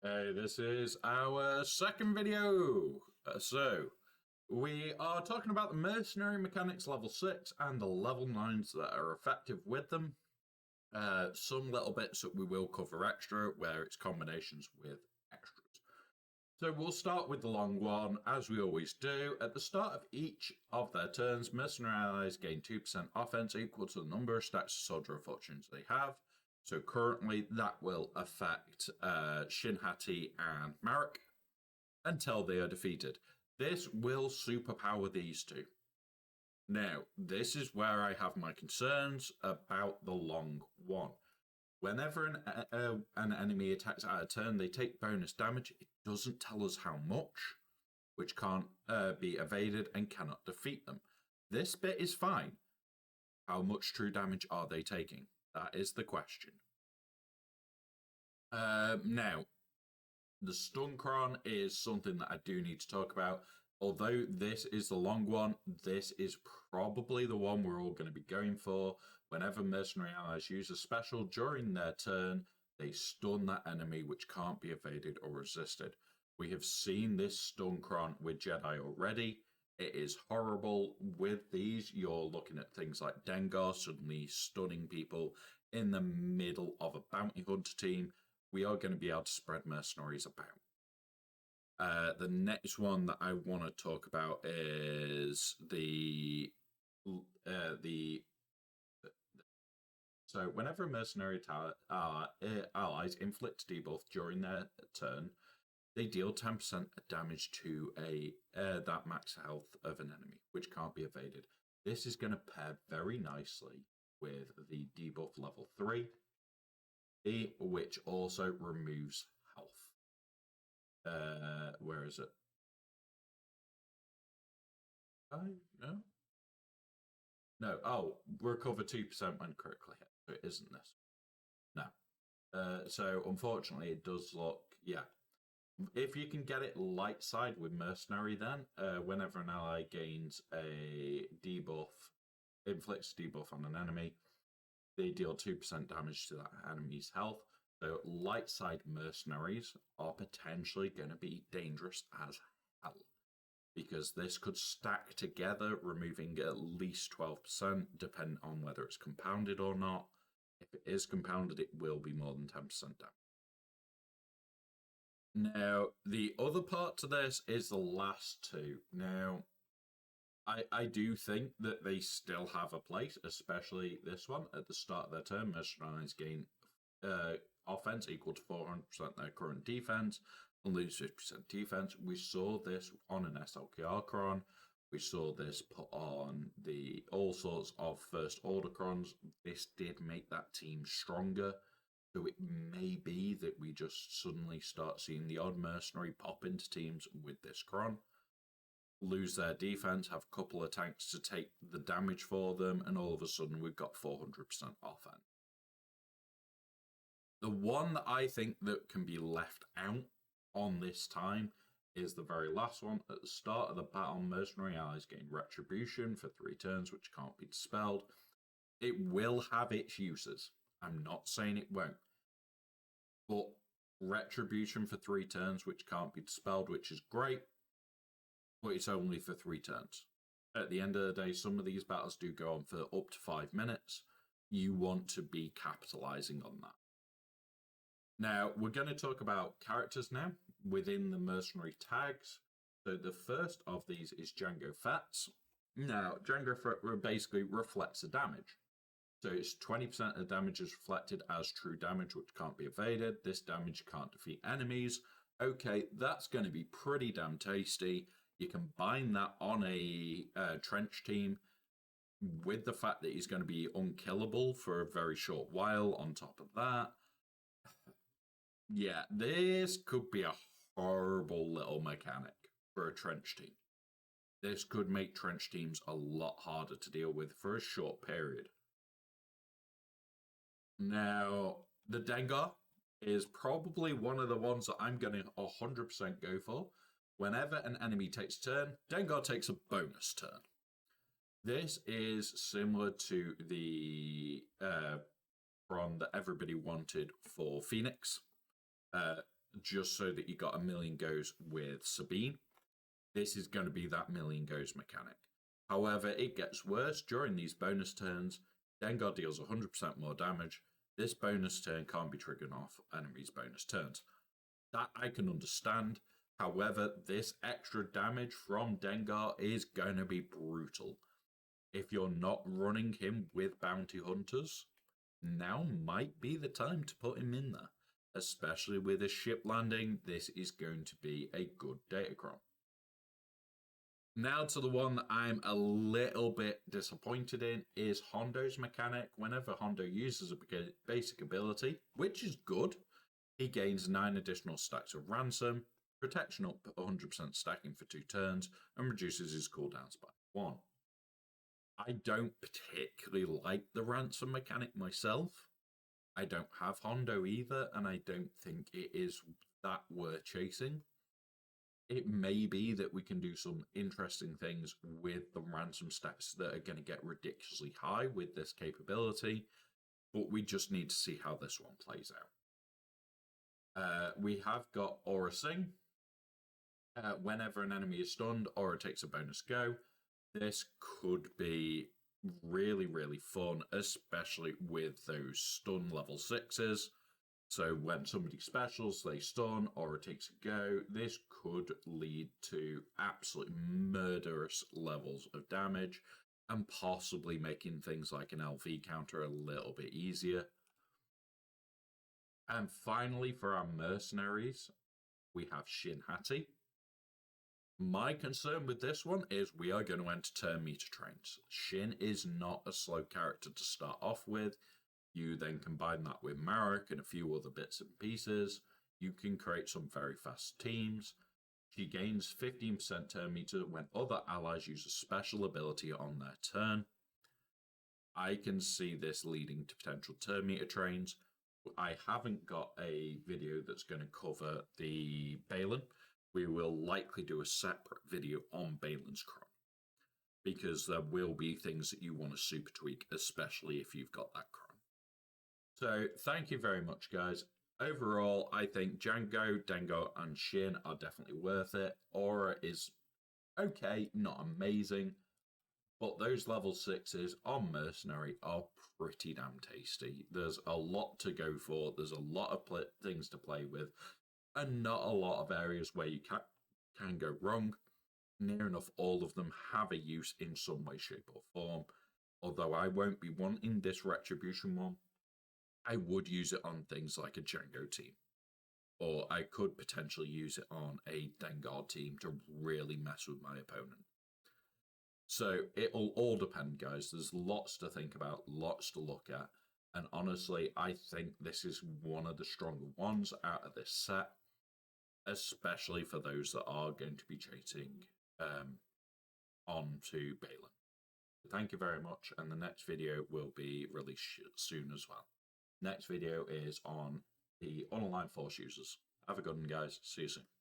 Hey, this is our second video. We are talking about the Mercenary mechanics level 6 and the level 9s that are effective with them. Some little bits that we will cover extra, where it's combinations with extras. So we'll start with the long one, as we always do. At the start of each of their turns, Mercenary allies gain 2% offense equal to the number of stacks of Soldier of Fortunes they have. So currently that will affect Shinhati and Marek until they are defeated. This will superpower these two. Now, this is where I have my concerns about the long one. Whenever an enemy attacks at a turn, they take bonus damage. It doesn't tell us how much, which can't be evaded and cannot defeat them. This bit is fine. How much true damage are they taking? That is the question. Now, the stun cron is something that I do need to talk about. Although this is the long one, this is probably the one we're all going to be going for. Whenever Mercenary allies use a special during their turn, they stun that enemy, which can't be evaded or resisted. We have seen this stun cron with Jedi already. It is horrible. With these, you're looking at things like Dengar suddenly stunning people in the middle of a bounty hunter team. We are going to be able to spread mercenaries about. The next one that I want to talk about is so whenever a mercenary allies inflict debuff during their turn, they deal 10% damage to that max health of an enemy, which can't be evaded. This is going to pair very nicely with the debuff level 3, which also removes health. Where is it? No. No. Oh, recover 2% when critically hit. So it isn't this. No. So unfortunately, it does look. Yeah. If you can get it light side with Mercenary, then whenever an ally gains a debuff, inflicts debuff on an enemy, they deal 2% damage to that enemy's health. So light side mercenaries are potentially going to be dangerous as hell, because this could stack together, removing at least 12%, depending on whether it's compounded or not. If it is compounded, it will be more than 10% damage. Now, the other part to this is the last two. Now, I do think that they still have a place, especially this one. At the start of their turn, Mercenaries gain offense equal to 400% their current defense and lose 50% defense. We saw this on an SLKR cron. We saw this put on the all sorts of first order crons. This did make that team stronger. So it may be that we just suddenly start seeing the odd mercenary pop into teams with this cron, lose their defense, have a couple of tanks to take the damage for them, and all of a sudden we've got 400% offense. The one that I think that can be left out on this time is the very last one. At the start of the battle, mercenary allies gain retribution for 3 turns, which can't be dispelled. It will have its uses. I'm not saying it won't. But retribution for 3 turns, which can't be dispelled, which is great, but it's only for 3 turns. At the end of the day, some of these battles do go on for up to 5 minutes. You want to be capitalizing on that. Now, we're going to talk about characters now within the mercenary tags. So the first of these is Django Fats. Now, Django basically reflects the damage. So it's 20% of the damage is reflected as true damage, which can't be evaded. This damage can't defeat enemies. Okay, that's going to be pretty damn tasty. You can bind that on a trench team with the fact that he's going to be unkillable for a very short while on top of that. Yeah, this could be a horrible little mechanic for a trench team. This could make trench teams a lot harder to deal with for a short period. Now, the Dengar is probably one of the ones that I'm going to 100% go for. Whenever an enemy takes a turn, Dengar takes a bonus turn. This is similar to the cron that everybody wanted for Phoenix. just so that you got a million goes with Sabine. This is going to be that million goes mechanic. However, it gets worse. During these bonus turns, Dengar deals 100% more damage. This bonus turn can't be triggered off enemies' bonus turns. That I can understand. However, this extra damage from Dengar is going to be brutal. If you're not running him with bounty hunters, now might be the time to put him in there. Especially with a ship landing, this is going to be a good datacron. Now to the one that I'm a little bit disappointed in is Hondo's mechanic. Whenever Hondo uses a basic ability, which is good, he gains 9 additional stacks of ransom, protection up 100% stacking for 2 turns, and reduces his cooldowns by 1. I don't particularly like the ransom mechanic myself. I don't have Hondo either, and I don't think it is that worth chasing. It may be that we can do some interesting things with the ransom stats that are going to get ridiculously high with this capability, but we just need to see how this one plays out. We have got Aura Sing. Whenever an enemy is stunned, Aura takes a bonus go. This could be really, really fun, especially with those stun level 6s. So when somebody specials, they stun, Aura takes a go. This could lead to absolute murderous levels of damage and possibly making things like an LV counter a little bit easier. And finally, for our mercenaries, we have Shin Hati. My concern with this one is we are going to enter turn meter trains. Shin is not a slow character to start off with. You then combine that with Marek and a few other bits and pieces. You can create some very fast teams. She gains 15% turn meter when other allies use a special ability on their turn. I can see this leading to potential turn meter trains. I haven't got a video that's going to cover the Balin. We will likely do a separate video on Balin's cron, because there will be things that you want to super tweak, especially if you've got that cron. So thank you very much, guys. Overall, I think Django, Dengar, and Shin are definitely worth it. Aura is okay, not amazing, but those level 6s on Mercenary are pretty damn tasty. There's a lot to go for. There's a lot of things to play with, and not a lot of areas where you can go wrong. Near enough all of them have a use in some way, shape, or form. Although I won't be wanting this Retribution one, I would use it on things like a Django team. Or I could potentially use it on a Dengar team to really mess with my opponent. So it'll all depend, guys. There's lots to think about, lots to look at. And honestly, I think this is one of the stronger ones out of this set, especially for those that are going to be chasing on to Balin. Thank you very much, and the next video will be released soon as well. Next video is on the online force users. Have a good one, guys. See you soon.